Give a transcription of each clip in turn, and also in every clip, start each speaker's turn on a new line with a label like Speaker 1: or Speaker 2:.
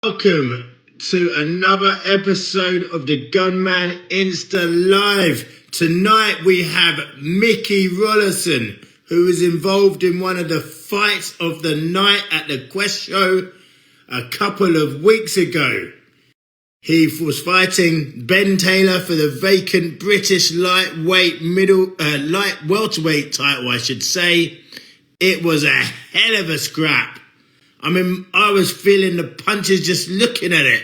Speaker 1: Welcome to another episode of the Gunman Insta Live. Tonight we have Mickey Rollason, who was involved in one of the fights of the night at the Quest show a couple of weeks ago. He was fighting Ben Taylor for the vacant British light welterweight title, I should say. It was a hell of a scrap. I mean, I was feeling the punches just looking at it.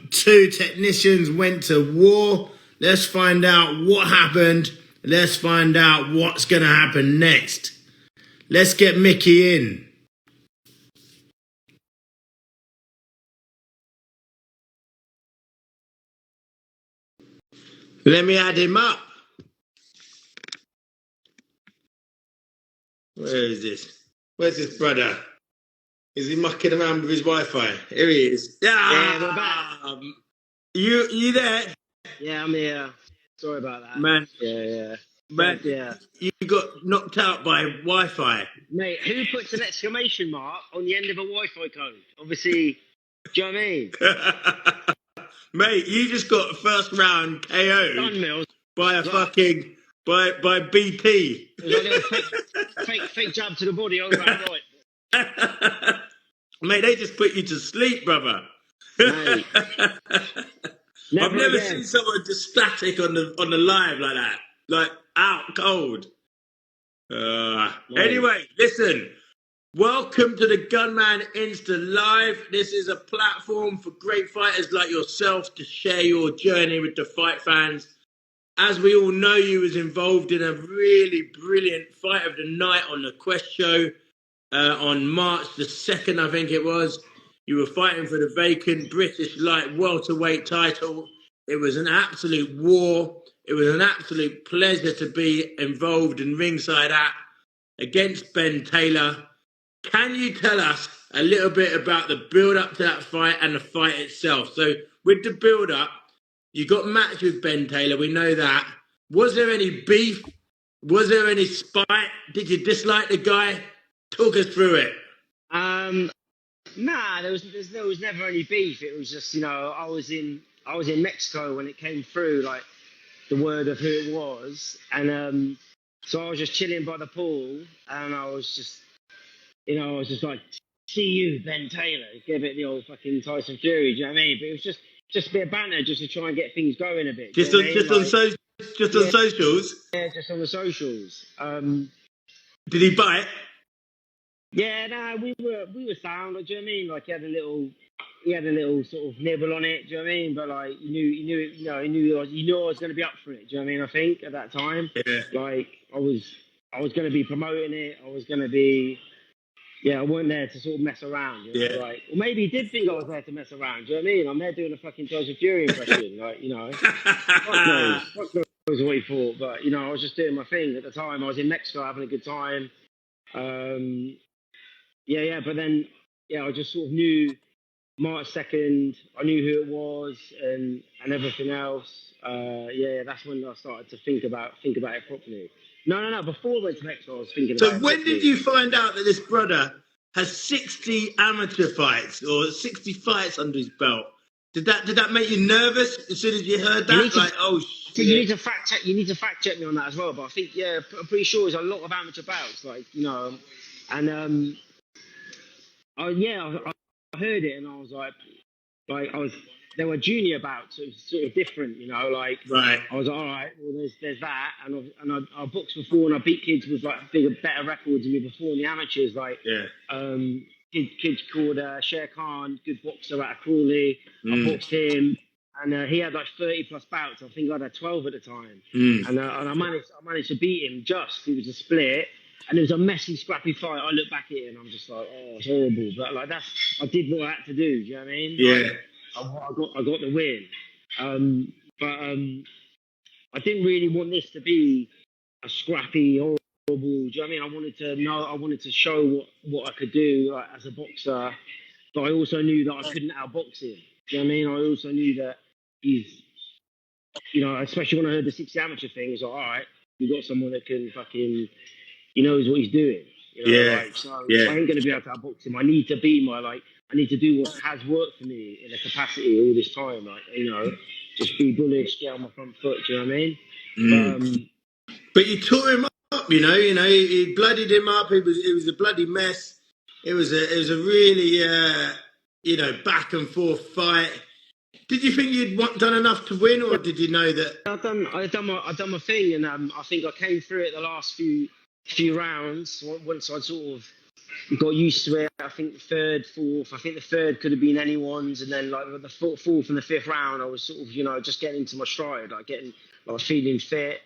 Speaker 1: Two technicians went to war. Let's find out what happened. Let's find out what's going to happen next. Let's get Mickey in. Let me add him up. Where is this? Where's this brother? Is he mucking around with his Wi-Fi? Here he is.
Speaker 2: Yeah, we're back.
Speaker 1: You there?
Speaker 2: Yeah, I'm here. Sorry about that.
Speaker 1: Man.
Speaker 2: Yeah.
Speaker 1: Man,
Speaker 2: yeah.
Speaker 1: You got knocked out by Wi-Fi.
Speaker 2: Mate, who puts an exclamation mark on the end of a Wi-Fi code? Obviously, do you know what I mean?
Speaker 1: Mate, you just got first round KO by a fucking by BP.
Speaker 2: It was a little fake jab to the body. I was like, right.
Speaker 1: Mate, they just put you to sleep, brother.
Speaker 2: Mate.
Speaker 1: I've never seen someone just static on the live like that, like out cold. Anyway, listen. Welcome to the Gunman Insta Live. This is a platform for great fighters like yourself to share your journey with the fight fans. As we all know, you was involved in a really brilliant fight of the night on the Quest show on March the 2nd, I think it was. You were fighting for the vacant British light welterweight title. It was an absolute war. It was an absolute pleasure to be involved in ringside at against Ben Taylor. Can you tell us a little bit about the build-up to that fight and the fight itself? So with the build-up, you got matched with Ben Taylor. We know that. Was there any beef? Was there any spite? Did you dislike the guy? Talk us through it.
Speaker 2: Nah, there was never any beef. It was just, I was in Mexico when it came through, like the word of who it was, and so I was just chilling by the pool, and I was just like, see you, Ben Taylor. Give it the old fucking Tyson Fury, do you know what I mean? But it was just a bit of banter, just to try and get things going a bit.
Speaker 1: Just on socials?
Speaker 2: Yeah, just on the socials.
Speaker 1: Did he bite?
Speaker 2: Yeah, no, we were sound. Like, do you know what I mean? Like he had a little sort of nibble on it. Do you know what I mean? But like he knew I was going to be up for it. Do you know what I mean? I think at that time, like I was going to be promoting it. I was going to be. Yeah, I wasn't there to sort of mess around, like, or maybe he did think I was there to mess around, do you know what I mean? I'm there doing a fucking Tyson Fury impression, like, fuck knows what he thought, but, I was just doing my thing at the time. I was in Mexico having a good time, but then, I just sort of knew March 2nd, I knew who it was, and everything else, that's when I started to think about it properly. No. Before I went to Mexico, I was thinking about it.
Speaker 1: So when did you find out that this brother has 60 amateur fights or 60 fights under his belt? Did that make you nervous as soon as you heard that? Oh shit!
Speaker 2: So you need to fact check. You need to fact check me on that as well. But I think I'm pretty sure there's a lot of amateur bouts, like and I heard it and I was like there were junior bouts, so it was sort of different, like
Speaker 1: right. I
Speaker 2: was like, all right, well there's that, and I boxed before and I beat kids with like better records than me before in the amateurs, like kids called Sher Khan, good boxer out of Crawley. I boxed him, and he had like 30 plus bouts. I think I had 12 at the time, and I managed to beat him. It was a split. And it was a messy, scrappy fight. I look back at it and I'm just like, oh, it's horrible. But like I did what I had to do. Do you know what I mean?
Speaker 1: Yeah.
Speaker 2: Like, I got the win. But I didn't really want this to be a scrappy, horrible. Do you know what I mean? I wanted to show what I could do, like, as a boxer. But I also knew that I couldn't outbox him. Do you know what I mean? I also knew that he's, especially when I heard the 60 amateur thing, it was like, all right, we got someone that can fucking. He knows what he's doing. I ain't going to be able to outbox him. I need to be my I need to do what has worked for me in a capacity all this time. Like, you know, just be bullish, get on my front foot. Do you know what I mean?
Speaker 1: Mm. But you tore him up, you know. He bloodied him up. It was a bloody mess. It was a really back and forth fight. Did you think you'd done enough to win, or did you know that?
Speaker 2: I done my thing, and I think I came through it the last few rounds. Once I sort of got used to it, I think the third, fourth. I think the third could have been anyone's, and then like the fourth and the fifth round, I was sort of just getting into my stride, like feeling fit.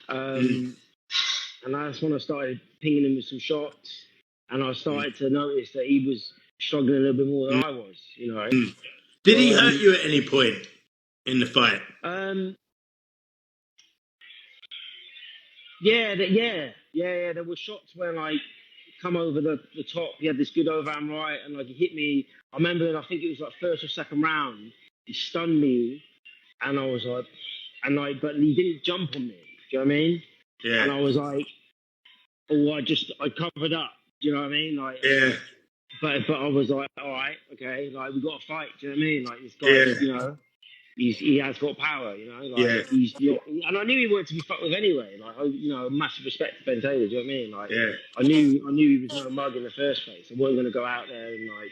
Speaker 2: And that's when I started pinging him with some shots, and I started to notice that he was struggling a little bit more than I was. You know.
Speaker 1: Did he hurt you at any point in the fight?
Speaker 2: Yeah. There were shots where like come over the top. He had this good overhand right, and like he hit me. I remember, I think it was like first or second round. He stunned me, and I was like, but he didn't jump on me. Do you know what I mean?
Speaker 1: Yeah.
Speaker 2: And I was like, oh, I covered up. Do you know what I mean? Like,
Speaker 1: yeah.
Speaker 2: But I was like, all right, okay, like we got to fight. Do you know what I mean? Like this guy, you know. He has got power, you know. Like he's not, and I knew he wanted to be fucked with anyway. Like, massive respect to Ben Taylor. Do you know what I mean? Like, I knew he was no mug in the first place. I wasn't going to go out there and like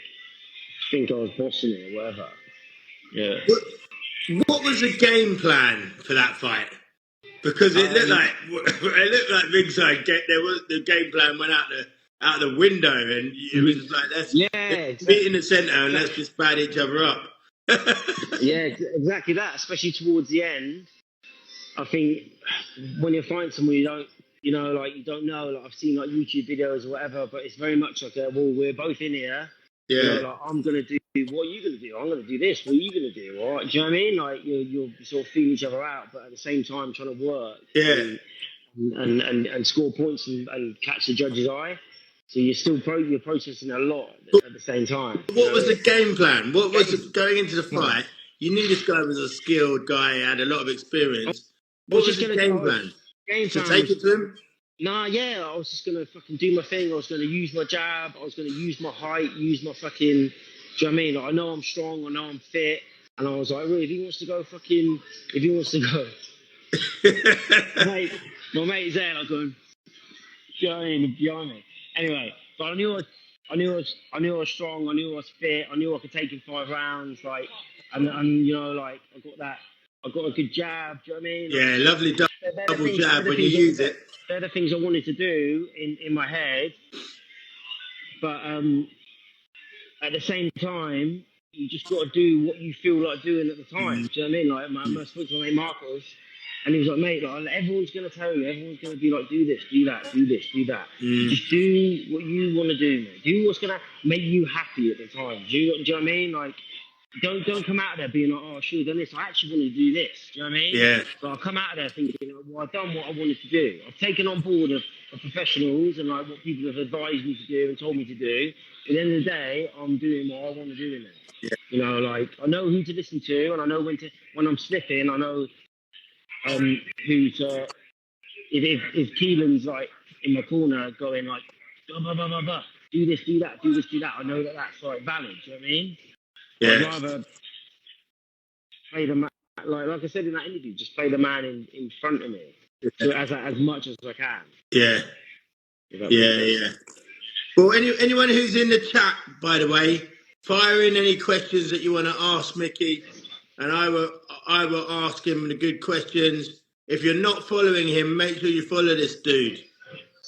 Speaker 2: think I was bossing it or whatever. Yeah.
Speaker 1: What was the game plan for that fight? Because it looked like ringside. The game plan went out the window, and it was just like let's meet in the centre and let's just bad each other up.
Speaker 2: Yeah, exactly that. Especially towards the end, I think when you find someone you don't know. Like I've seen like YouTube videos or whatever, but it's very much like, well, we're both in here.
Speaker 1: Yeah.
Speaker 2: You know, like I'm gonna do. What are you gonna do? I'm gonna do this. What are you gonna do? All right. Do you know what I mean? Like you're sort of feeling each other out, but at the same time trying to work.
Speaker 1: Yeah.
Speaker 2: And score points and catch the judge's eye. So you're processing a lot at the same time.
Speaker 1: What was the game plan? What was going into the fight? You knew this guy was a skilled guy, had a lot of experience. What was the game plan? To take it to him?
Speaker 2: Nah, yeah, I was just gonna fucking do my thing. I was gonna use my jab. I was gonna use my height, use my fucking. Do you know what I mean? Like, I know I'm strong. I know I'm fit. And I was like, really, if he wants to go, mate, my mate's there, like going, do you know what I mean, behind me. Anyway, but I knew I was strong. I knew I was fit. I knew I could take him 5 rounds. Like, and you know, like I got a good jab. Do you know what I mean?
Speaker 1: Yeah, lovely double jab when you use it.
Speaker 2: They're the things I wanted to do in my head, but at the same time, you just got to do what you feel like doing at the time. Do you know what I mean? Like, I spoke to my mate Marcos, and he was like, mate, like, everyone's going to tell you, everyone's going to be like, do this, do that, do this, do that. Just do what you want to do, mate. Do what's going to make you happy at the time. Do you know what I mean? Like, don't come out of there being like, oh, I should have done this. I actually want to do this. Do you know what I mean?
Speaker 1: Yeah.
Speaker 2: So I come out of there thinking, well, I've done what I wanted to do. I've taken on board the professionals and like what people have advised me to do and told me to do. At the end of the day, I'm doing what I want to do in there.
Speaker 1: Yeah.
Speaker 2: You know, like I know who to listen to, and I know when I'm slipping. I know who's if Keelan's like in my corner going like blah, blah, blah, blah, blah. Do this, do that, do this, do that. I know that that's like valid. Do you know what I mean?
Speaker 1: Yeah.
Speaker 2: I'd rather play the man, like I said in that interview, just play the man in front of me as much as I can.
Speaker 1: Yeah. Yeah. Well, anyone who's in the chat, by the way, fire in any questions that you want to ask Mickey, and I will ask him the good questions. If you're not following him, make sure you follow this dude.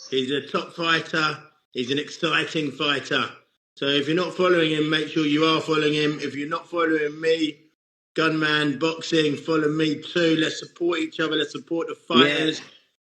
Speaker 1: He's a top fighter. He's an exciting fighter. So if you're not following him, make sure you are following him. If you're not following me, Gunman Boxing, follow me too. Let's support each other. Let's support the fighters.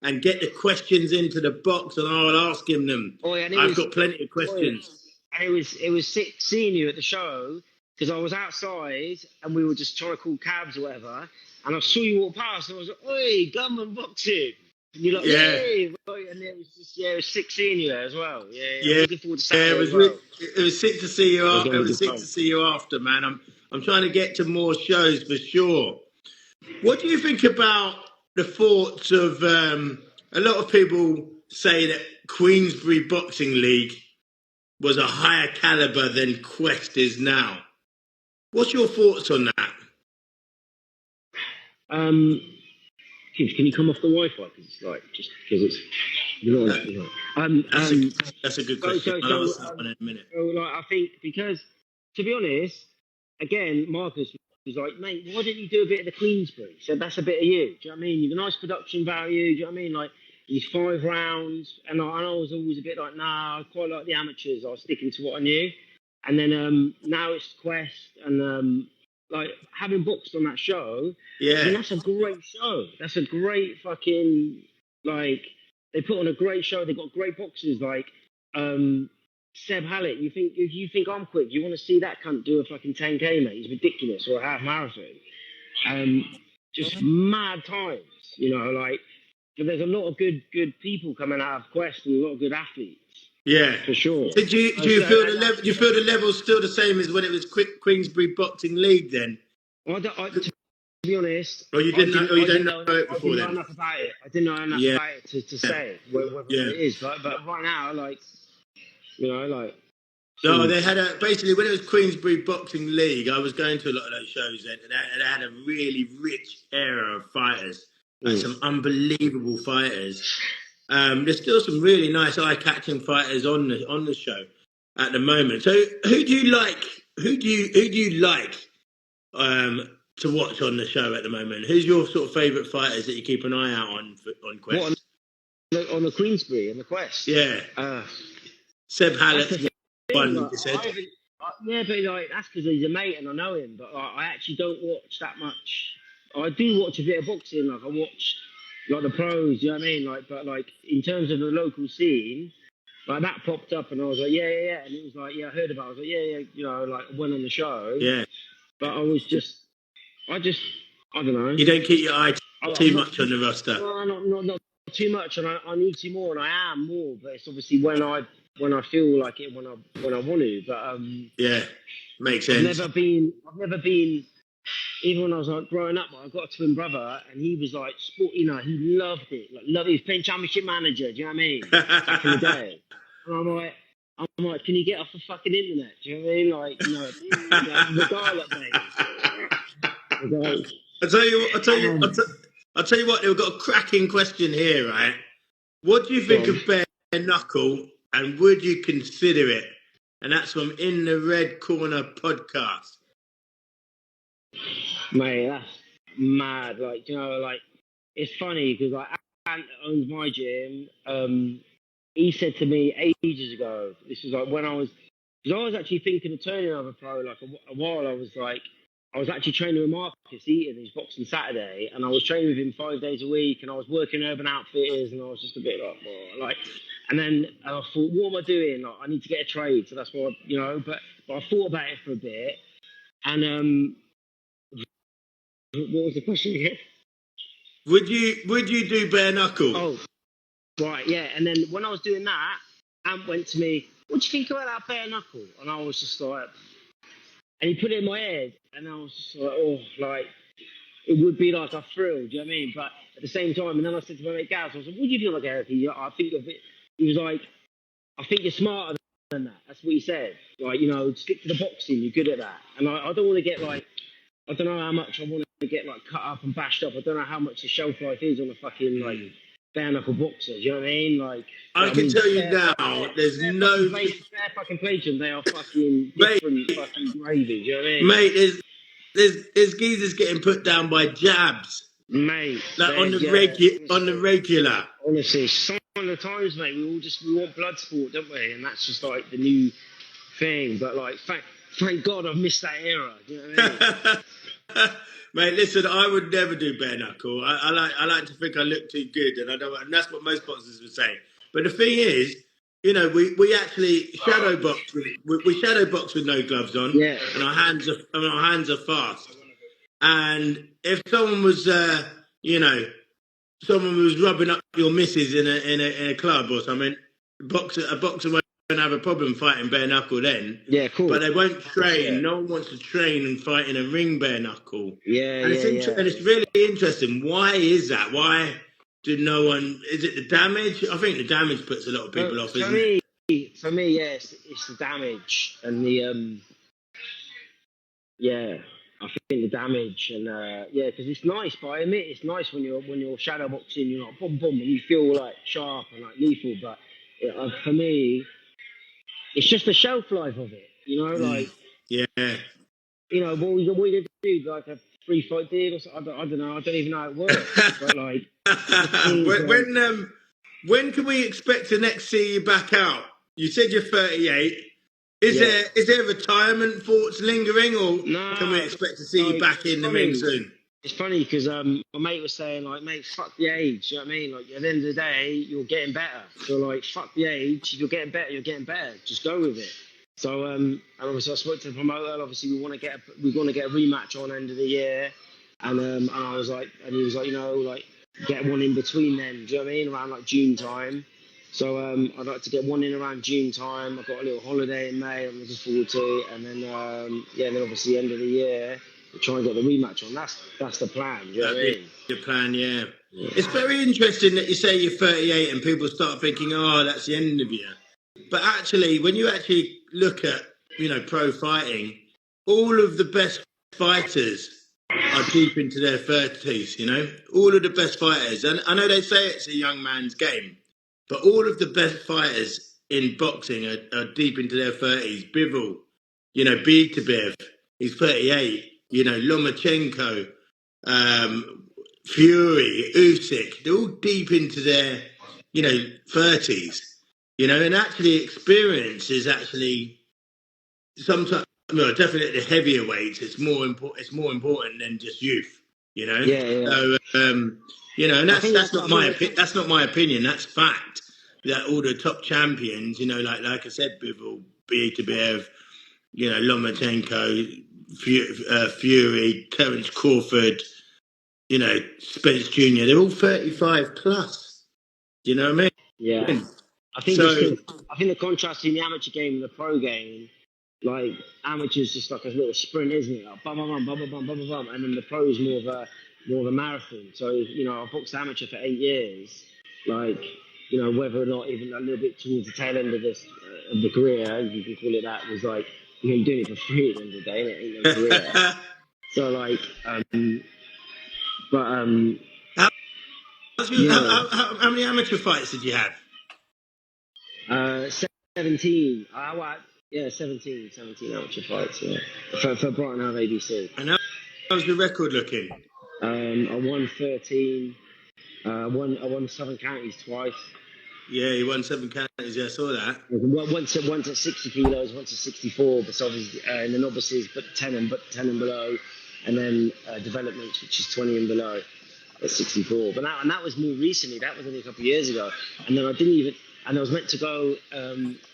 Speaker 1: And get the questions into the box, and I'll ask him them. I've got plenty of questions.
Speaker 2: And it was sick seeing you at the show, because I was outside and we were just trying to call cabs or whatever, and I saw you walk past and I was like, "Oi, Gunman Boxing!" And you're like, "Hey!" And it was just it was sick seeing you there as well. Yeah. Looking forward to Saturday
Speaker 1: it was sick to see you. It was sick to see you after, man. I'm trying to get to more shows for sure. What do you think about the thoughts of a lot of people say that Queensbury Boxing League was a higher caliber than Quest is now. What's your thoughts on that?
Speaker 2: Can you come off the Wi-Fi? Because it's like just because it's
Speaker 1: That's a good question. I'll answer that one in a minute.
Speaker 2: Like I think because to be honest, again, Marcus was like, mate, why don't you do a bit of the Queensbury? He said that's a bit of you. Do you know what I mean? You've a nice production value. Do you know what I mean? Like these 5 rounds, and I was always a bit like, nah, I quite like the amateurs. I was sticking to what I knew, and then now it's Quest and. Like having boxed on that show,
Speaker 1: yeah,
Speaker 2: I mean, that's a great show. That's a great fucking like they put on a great show. They got great boxers like Seb Hallett. You think I'm quick? You want to see that cunt do a fucking 10K, mate? He's ridiculous, or a half marathon. Just mad times, you know. Like, but there's a lot of good people coming out of Quest and a lot of good athletes.
Speaker 1: Yeah,
Speaker 2: for sure.
Speaker 1: So do you feel the level? Do you feel the level's still the same as when it was Queensbury Boxing League then?
Speaker 2: To be honest,
Speaker 1: or you didn't know it before then?
Speaker 2: I didn't know enough about it. I didn't know enough about it to say whether it is. But right now, like, you know, like.
Speaker 1: No, they had basically when it was Queensbury Boxing League, I was going to a lot of those shows and they had a really rich era of fighters, like some unbelievable fighters. There's still some really nice eye-catching fighters on the show at the moment. So, who do you like? Who do you like to watch on the show at the moment? Who's your sort of favourite fighters that you keep an eye out on Quest?
Speaker 2: What, on the Queensbury and the Quest?
Speaker 1: Yeah. Seb Hallett, one
Speaker 2: like,
Speaker 1: you said.
Speaker 2: Yeah, but like that's because he's a mate and I know him. But I actually don't watch that much. I do watch a bit of boxing. Like I watch. Like the pros, you know what I mean? Like, but like in terms of the local scene, like that popped up, and I was like, yeah, and it was like, I heard about it. I was like, yeah, you know, like I went on the show, but I don't know.
Speaker 1: You don't keep your eye too much on the roster.
Speaker 2: No, not too much, and I need to more, and I am more, but it's obviously when I feel like it, when I want to. But
Speaker 1: yeah, makes sense.
Speaker 2: I've never been. Even when I was like growing up, I got a twin brother, and he was like, he loved it. Like, he was playing championship manager. Do you know what I mean? Back in the day, and I'm like, can you get off the fucking internet? Do you know what I mean? Like, you know, the dial-up days.
Speaker 1: I'll tell you what. They've got a cracking question here, right? What do you think of bare knuckle, and would you consider it? And that's from In the Red Corner podcast.
Speaker 2: Mate, that's mad. Like, you know, like it's funny because like Ant owns my gym. He said to me ages ago. This was like when I was actually thinking of turning over pro. Like a while, I was actually training with Marcus Eaton, who's boxing Saturday, and I was training with him 5 days a week, and I was working Urban Outfitters, and I was just a bit like, oh, like. And then I thought, what am I doing? Like, I need to get a trade, so that's why, you know. But I thought about it for a bit, and what was the question again?
Speaker 1: Would you do bare knuckle?
Speaker 2: Oh, right, yeah. And then when I was doing that, Ant went to me, what do you think about that bare knuckle? And I was just like, and he put it in my head, and I was just like, oh, like, it would be like a thrill, do you know what I mean? But at the same time, and then I said to my mate Gaz, I was like, what do you feel like, Eric? I think of it, he was like, I think you're smarter than that. That's what he said. Like, you know, stick to the boxing, you're good at that. And I don't want to get like, I don't know how much I want to get like cut up and bashed up. I don't know how much the shelf life is on a fucking like bare knuckle boxer. Do you know what I mean? Like
Speaker 1: I can tell you now, there's no
Speaker 2: fair fucking plation. They are fucking different fucking gravy. Do you know what I mean?
Speaker 1: Mate, there's geezers getting put down by jabs.
Speaker 2: Mate,
Speaker 1: like on the regular.
Speaker 2: Honestly, some of the times, mate, we want blood sport, don't we? And that's just like the new thing. But like, thank God I've missed that era. Do you know what I mean?
Speaker 1: Mate, listen, I would never do bare knuckle. I like to think I look too good, and that's what most boxers would say. But the thing is, you know, we actually shadow box with no gloves on, and our hands are fast. And if someone was, rubbing up your missus in a club or something, a boxer won't have a problem fighting bare knuckle then.
Speaker 2: Yeah, cool.
Speaker 1: But they won't train. Yeah. No one wants to train and fight in a ring bare knuckle.
Speaker 2: Yeah,
Speaker 1: and it's really interesting. Why is that? Why do no one? Is it the damage? I think the damage puts a lot of people off. Isn't it?
Speaker 2: yes, it's the damage and the yeah. I think the damage and yeah, because it's nice, but I admit it's nice when you're shadow boxing, you're like boom boom, and you feel like sharp and like lethal. But for me, it's just the shelf life of it, you know, like
Speaker 1: yeah.
Speaker 2: you know, what you do, like a free fight deal or something. I don't know, I don't even know how it works, but like it seems like
Speaker 1: when can we expect to next see you back out? You said you're 38.
Speaker 2: yeah.
Speaker 1: Is there retirement thoughts lingering, or can we
Speaker 2: No,
Speaker 1: expect to see you
Speaker 2: like
Speaker 1: back
Speaker 2: it's
Speaker 1: in the ring
Speaker 2: funny.
Speaker 1: soon?
Speaker 2: It's funny because my mate was saying like, mate, fuck the age. You know what I mean? Like at the end of the day, you're getting better. So like, fuck the age. If you're getting better, you're getting better. Just go with it. So and obviously I spoke to the promoter. Obviously we want to get a rematch on end of the year. And I was like, and he was like, you know, like get one in between then. Do you know what I mean? Around like June time. So I'd like to get one in around June time. I've got a little holiday in May. I'm looking forward to it. And then yeah, then obviously end of the year. We'll try and get the rematch on. That's the plan. Do you know what I mean?
Speaker 1: The plan, yeah. It's very interesting that you say you're 38 and people start thinking, oh, that's the end of you. But actually, when you actually look at, pro fighting, all of the best fighters are deep into their 30s, All of the best fighters. And I know they say it's a young man's game, but all of the best fighters in boxing are deep into their 30s. Bivol, Beterbiev, he's 38. Lomachenko, Fury, Usyk, they're all deep into their, 30s. And actually experience is actually sometimes, well, definitely the heavier weights. It's more important. It's more important than just youth.
Speaker 2: Yeah, yeah.
Speaker 1: So, and that's not my opinion. That's fact. That all the top champions, like I said, Bivol, Beterbiev, Lomachenko, Fury, Terence Crawford, Spence Jr. They're all 35 plus. Do you know what I mean?
Speaker 2: Yeah. I think the contrast in the amateur game and the pro game, like amateurs just like a little sprint, isn't it? Like bum bum bum bum bum bum bum bum, and then the pro is more of a marathon. So I boxed amateur for 8 years, like whether or not even a little bit towards the tail end of the career, if you can call it that, was like you're doing it for free at the end of the day, and it ain't no career. So like,
Speaker 1: How many amateur fights did you have?
Speaker 2: 17. Yeah, 17 amateur fights. Yeah, for Brighton Hove ABC.
Speaker 1: And how's the record looking?
Speaker 2: I won 13. I won Southern Counties twice.
Speaker 1: Yeah, you won 7 counties. Yeah, I saw that.
Speaker 2: Once at 60 kilos, once at 64. But obviously in the novices, but 10 and below, and then developments, which is 20 and below at 64. But that was more recently. That was only a couple of years ago. And then I didn't even. And I was meant to go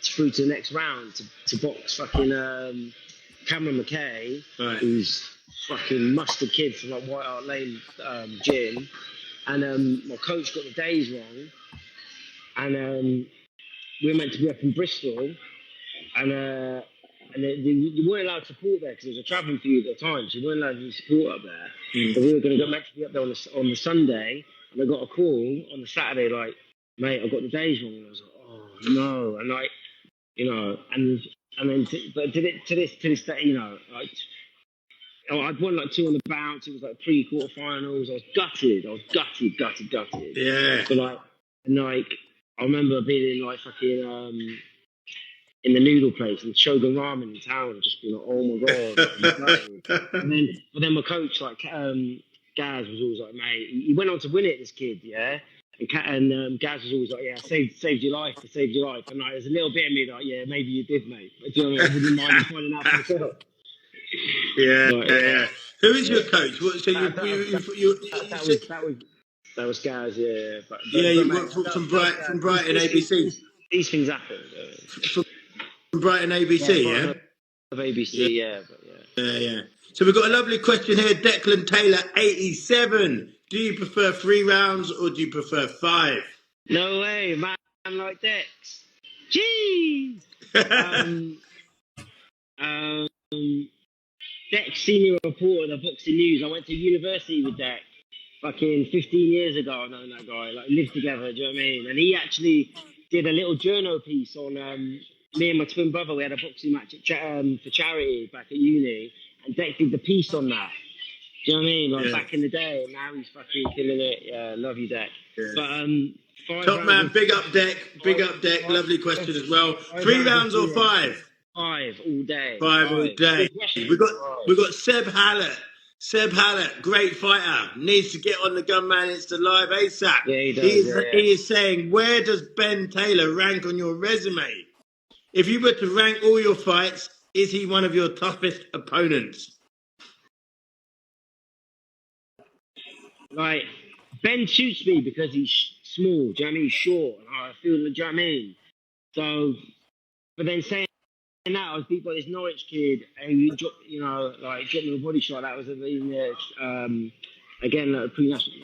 Speaker 2: through to the next round to box fucking Cameron McKay,
Speaker 1: right,
Speaker 2: who's fucking mustard kid from like White Hart Lane gym. And my coach got the days wrong. And we were meant to be up in Bristol. And you weren't allowed support there because it was a travelling feud at the time. So you weren't allowed to support up there. So we were going to meant to be up there on the Sunday. And I got a call on the Saturday like, mate, I got the days wrong. And I was like, oh no. And like, but to this day, like, I'd won like 2 on the bounce. It was like 3 quarterfinals. I was gutted.
Speaker 1: Yeah.
Speaker 2: But like, I remember being in like fucking in the noodle place in Shogun Ramen in town, and just being like, oh my god. But then my coach, like Gaz, was always like, mate, he went on to win it. This kid, yeah. And Gaz was always like, yeah, I saved your life. And like, there's a little bit of me like, yeah, maybe you did, mate. But do you know what I mean? I wouldn't mind finding out for myself.
Speaker 1: Yeah. Who is your coach? So
Speaker 2: that was Gaz, yeah. But
Speaker 1: you work from Brighton ABC.
Speaker 2: These things happen.
Speaker 1: From Brighton ABC, yeah.
Speaker 2: Of ABC, yeah.
Speaker 1: Yeah. So we've got a lovely question here. Declan Taylor, 87. Do you prefer 3 rounds or do you prefer 5?
Speaker 2: No way, man like Dex. Jeez. Dex, senior reporter of Boxing News. I went to university with Dex fucking 15 years ago. I've known that guy. Like, lived together, do you know what I mean? And he actually, did a little journal piece on me and my twin brother. We had a boxing match for charity back at uni, and Deck did the piece on that. Do you know what I mean? Like back in the day, and now he's fucking killing it. Yeah, love you, Deck.
Speaker 1: Yeah.
Speaker 2: But 5
Speaker 1: Top
Speaker 2: rounds.
Speaker 1: man, big up Deck. Big up Deck. Lovely question as well. 3 rounds or 5?
Speaker 2: 5 all day.
Speaker 1: 5 all day. We got Seb Hallett. Seb Hallett, great fighter, needs to get on the Gunman Insta Live ASAP.
Speaker 2: Yeah, he does.
Speaker 1: He is saying, where does Ben Taylor rank on your resume? If you were to rank all your fights, is he one of your toughest opponents?
Speaker 2: Like, Ben suits me because he's small, do you know what I mean? He's short, and I feel, do you know what I mean? So, but then saying that, I was beat by this Norwich kid, and he dropped, you know, like, dropped me a body shot. That was again, like, pre-national.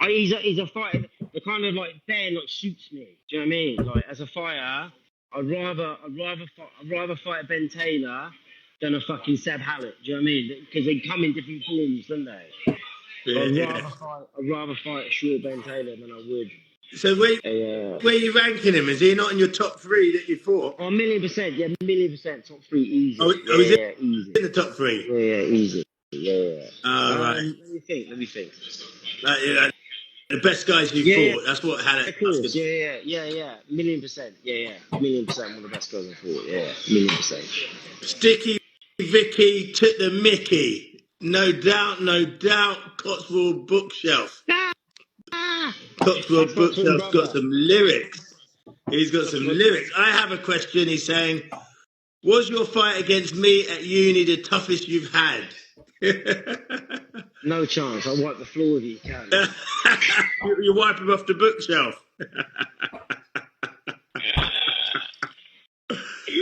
Speaker 2: He's a fighter. The kind of like Ben like suits me. Do you know what I mean? Like as a fighter, I'd rather fight Ben Taylor than a fucking Seb Hallett. Do you know what I mean? Because they come in different forms, don't they?
Speaker 1: Yeah.
Speaker 2: I'd rather fight a short Ben Taylor than I would.
Speaker 1: So where are you ranking him? Is he not in your top 3 that you fought?
Speaker 2: Oh, 1,000,000%. Yeah, 1,000,000%. Top 3 easy.
Speaker 1: Oh,
Speaker 2: yeah, easy.
Speaker 1: In the top 3?
Speaker 2: Yeah, easy. Yeah.
Speaker 1: Right.
Speaker 2: Let me think.
Speaker 1: The best guys you fought. That's what Hallett.
Speaker 2: Of course. Yeah. 1,000,000%. Yeah. 1,000,000% one of the best guys I fought. Yeah, 1,000,000%.
Speaker 1: Sticky Vicky took the Mickey. No doubt. Cotswold Bookshelf. Cotswold Bookshelf's got some lyrics. He's got some lyrics. I have a question. He's saying, was your fight against me at uni the toughest you've had?
Speaker 2: No chance. I'll wipe the floor if you can.
Speaker 1: You wipe him off the bookshelf.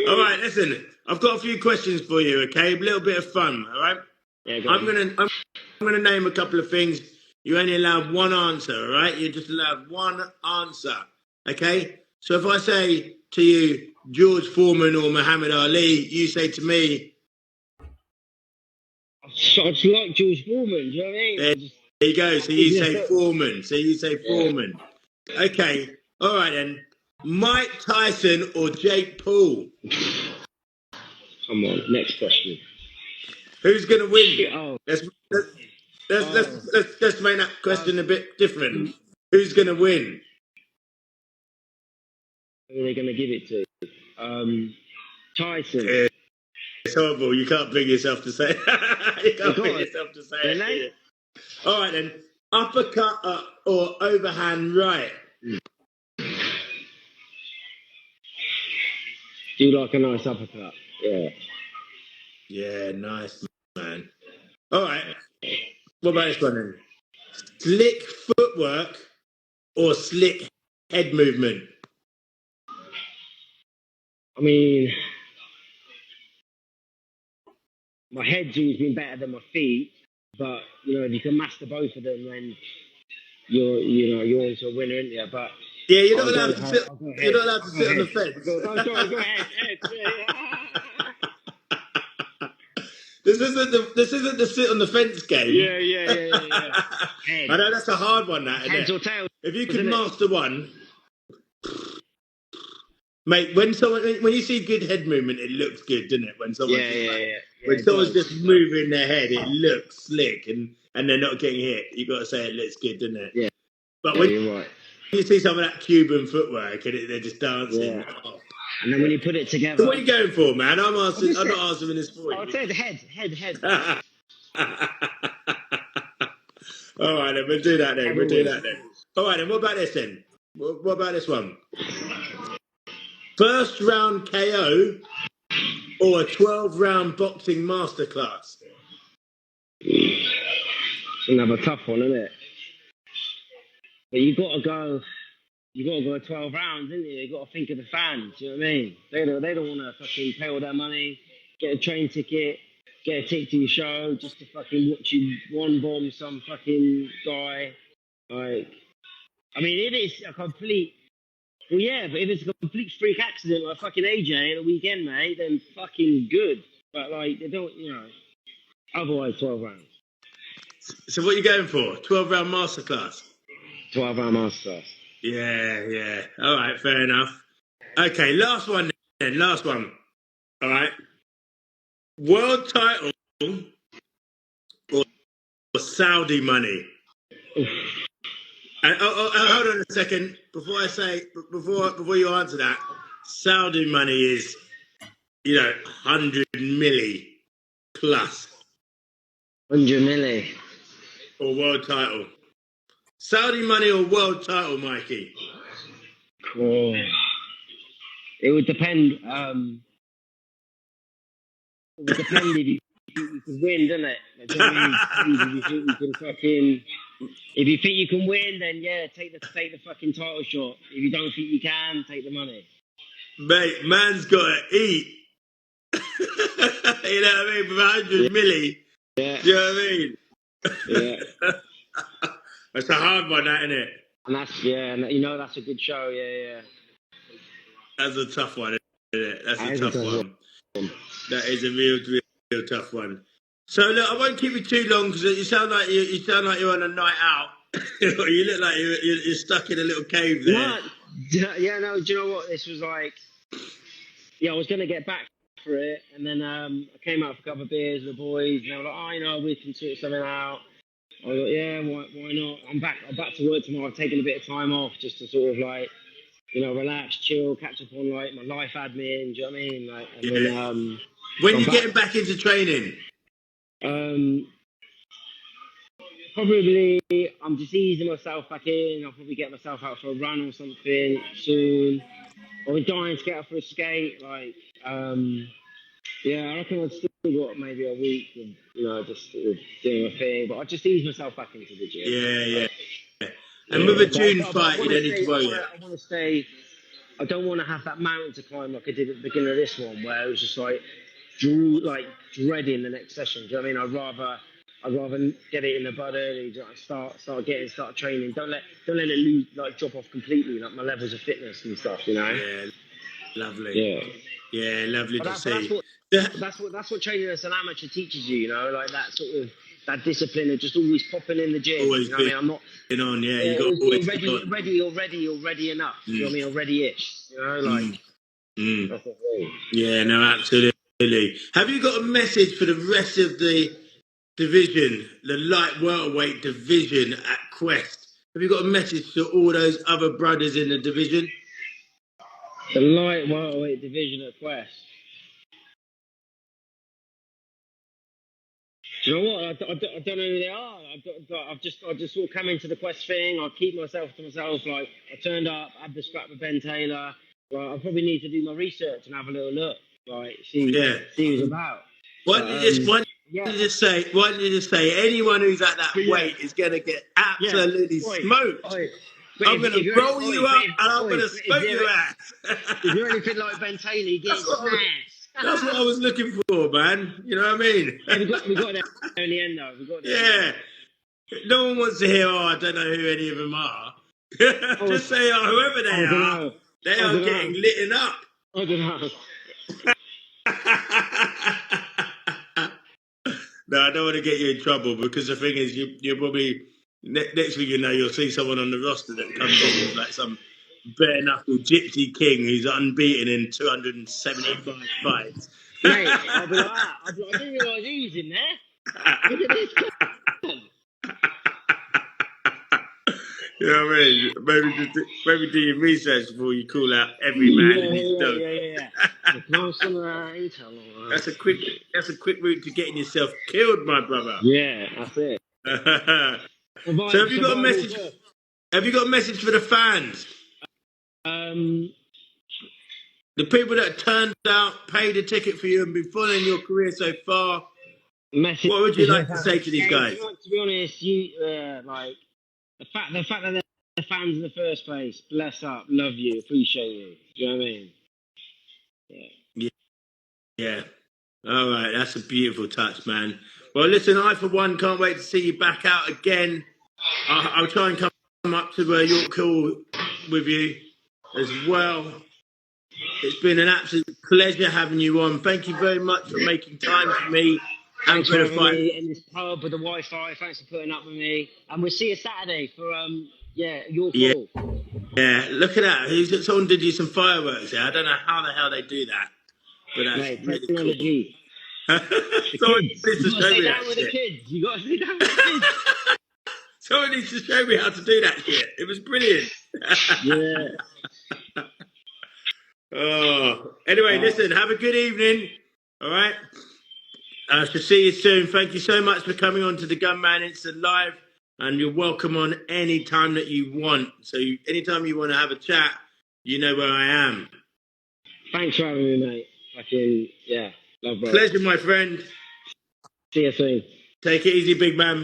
Speaker 1: All right, listen. I've got a few questions for you, okay? A little bit of fun, all right?
Speaker 2: Yeah,
Speaker 1: I'm gonna name a couple of things. You only allowed one answer, all right? You're just allowed one answer, okay? So if I say to you, George Foreman or Muhammad Ali, you say to me,
Speaker 2: I just like George Foreman, do you know what I mean?
Speaker 1: There you go. So you say Foreman. Okay. All right, then. Mike Tyson or Jake Paul?
Speaker 2: Come on, next question.
Speaker 1: Who's going to win?
Speaker 2: Oh.
Speaker 1: Let's make that question a bit different. Who's going to win?
Speaker 2: Who are they going to give it to? Tyson.
Speaker 1: Yeah, it's horrible. You can't bring yourself to say it. All right, then. Uppercut or overhand right?
Speaker 2: Do you like a nice uppercut? Yeah.
Speaker 1: Yeah, nice, man. All right. What about this one then? Slick footwork or slick head movement?
Speaker 2: I mean, my head's always been better than my feet, but you know, if you can master both of them, then you're into a winner, aren't you? But
Speaker 1: yeah, you're not allowed to sit. You're not allowed to sit on the fence.
Speaker 2: Go ahead.
Speaker 1: This isn't the sit on the fence game.
Speaker 2: Yeah.
Speaker 1: I know that's a hard one. That
Speaker 2: heads or tails.
Speaker 1: If you can master one, mate. When you see good head movement, it looks good, doesn't it? When someone's when someone's just moving their head, it looks slick, and they're not getting hit. You got to say it looks good, doesn't it?
Speaker 2: Yeah.
Speaker 1: But when
Speaker 2: you're right.
Speaker 1: You see some of that Cuban footwork, and they're just dancing.
Speaker 2: Yeah. And then when you put it together...
Speaker 1: So what are you going for, man? I'm not answering this for you.
Speaker 2: I'll say the head.
Speaker 1: All right, then. We'll do that then. All right, then. What about this then? What about this one? First round KO or a 12-round boxing masterclass?
Speaker 2: It's another tough one, isn't it? But you got to go 12 rounds, didn't you? You got to think of the fans. Do you know what I mean? They don't want to fucking pay all that money, get a train ticket, get a ticket to your show just to fucking watch you one bomb some fucking guy. Like, I mean, if it's a complete, but if it's a complete freak accident like fucking AJ at the weekend, mate, then fucking good. But like, they don't, otherwise 12 rounds.
Speaker 1: So what are you going for? 12-round masterclass?
Speaker 2: 12-round masterclass.
Speaker 1: Yeah. All right, fair enough. Okay, last one then. Last one. All right. World title or Saudi money? And hold on a second. Before you answer that, Saudi money is 100 milli plus.
Speaker 2: 100 milli.
Speaker 1: Or world title. Saudi money or world title, Mikey?
Speaker 2: Oh. It would depend. It would depend if you could win, doesn't it? Do you know what I mean? If you think you can if you think you can win, then yeah, take the fucking title shot. If you don't think you can, take the money.
Speaker 1: Mate, man's got to eat. You know what I mean? For 100 milli.
Speaker 2: Yeah.
Speaker 1: Do you know what I mean?
Speaker 2: Yeah.
Speaker 1: That's a hard one, that, isn't it?
Speaker 2: And that's that's a good show. Yeah.
Speaker 1: That's a tough one, isn't it? That's a tough one. That is a real tough one. So look, I won't keep you too long because you sound like you're on a night out. You look like you're stuck in a little cave there.
Speaker 2: No, do you know what? This was like, I was going to get back for it, and then I came out for a couple of beers with the boys, and they were like, we can sort something out. I was like, yeah, why not? I'm back to work tomorrow. I've taken a bit of time off just to sort of like, relax, chill, catch up on like my life admin. Do you know what I mean? Like, and then,
Speaker 1: when are you getting back into training?
Speaker 2: Probably I'm just easing myself back in. I'll probably get myself out for a run or something soon. I've been dying to get out for a skate. Like, I reckon I've still got maybe a week of, just doing a thing. But I just ease myself back into the gym.
Speaker 1: Yeah. And with a June fight, you don't need to worry.
Speaker 2: I want to stay. I don't want to have that mountain to climb like I did at the beginning of this one, where it was just like dreading the next session. Do you know what I mean? I'd rather get it in the bud early. Start training. Don't let it drop off completely. Like my levels of fitness and stuff.
Speaker 1: Yeah, lovely. Yeah, lovely to see.
Speaker 2: That's what training as an amateur teaches you. Like that sort of that discipline of just always popping in the gym.
Speaker 1: Always
Speaker 2: what I mean? I'm not
Speaker 1: on. Yeah, you got always
Speaker 2: already enough. You know what I mean? Already-ish. That's the thing.
Speaker 1: Yeah, no, absolutely. Have you got a message for the rest of the division, the light welterweight division at Quest? Have you got a message to all those other brothers in the division?
Speaker 2: The light welterweight division at Quest. Do you know what? I don't know who they are. I've just sort of come into the Quest thing. I keep myself to myself. Like I turned up, had the scrap with Ben Taylor. Like I probably need to do my research and have a little look. Like see who's about.
Speaker 1: Why don't you just say anyone who's at that weight is going to get absolutely smoked? I'm going to roll you up and I'm going to smoke your ass.
Speaker 2: If you're anything like Ben Taylor, you get smashed.
Speaker 1: That's what I was looking for, man. You know what I mean?
Speaker 2: Yeah, we got there in the end, though.
Speaker 1: No one wants to hear, I don't know who any of them are. Just say, whoever they are, they are getting lit up.
Speaker 2: I don't know.
Speaker 1: No, I don't want to get you in trouble because the thing is, you're probably, next thing you know, you'll see someone on the roster that comes in with like some bare knuckle gypsy king who's unbeaten in 275 fights.
Speaker 2: Mate, I'll be like that. I didn't realise he was in there. Look at this.
Speaker 1: You know what I mean? Maybe do your research before you call out every man in his dog. That's a quick route to getting yourself killed, my brother.
Speaker 2: Yeah, that's it.
Speaker 1: So have you got a message? Have you got a message for the fans? The people that turned out, paid a ticket for you, and been following your career so far. What would you like to say to these guys?
Speaker 2: To be honest, like the fact that they're fans in the first place. Bless up, love you, appreciate you. Do you know what I mean?
Speaker 1: Yeah. All right, that's a beautiful touch, man. Well, listen, I for one can't wait to see you back out again. I'll try and come up to York Hall with you as well. It's been an absolute pleasure having you on. Thank you very much for making time for me.
Speaker 2: Thanks for having me in this pub with the Wi-Fi. Thanks for putting up with me. And we'll see you Saturday for York Hall.
Speaker 1: Yeah, look at that. Someone did you some fireworks there. I don't know how the hell they do that, but that's
Speaker 2: Mate,
Speaker 1: really cool.
Speaker 2: technology. The
Speaker 1: Someone
Speaker 2: kids.
Speaker 1: needs
Speaker 2: You
Speaker 1: to
Speaker 2: got to
Speaker 1: show
Speaker 2: stay
Speaker 1: me that
Speaker 2: down with the
Speaker 1: shit.
Speaker 2: kids. You got to stay down with the kids.
Speaker 1: Someone needs to show me how to do that shit. It was brilliant.
Speaker 2: Yeah.
Speaker 1: Oh, anyway, listen. Have a good evening. All right. I shall see you soon. Thank you so much for coming on to the Gunman Instant Live, and you're welcome on any time that you want. So anytime you want to have a chat, you know where I am.
Speaker 2: Thanks for having me, mate. Fucking, yeah. Love, bro.
Speaker 1: Pleasure, my friend.
Speaker 2: See you soon.
Speaker 1: Take it easy, big man.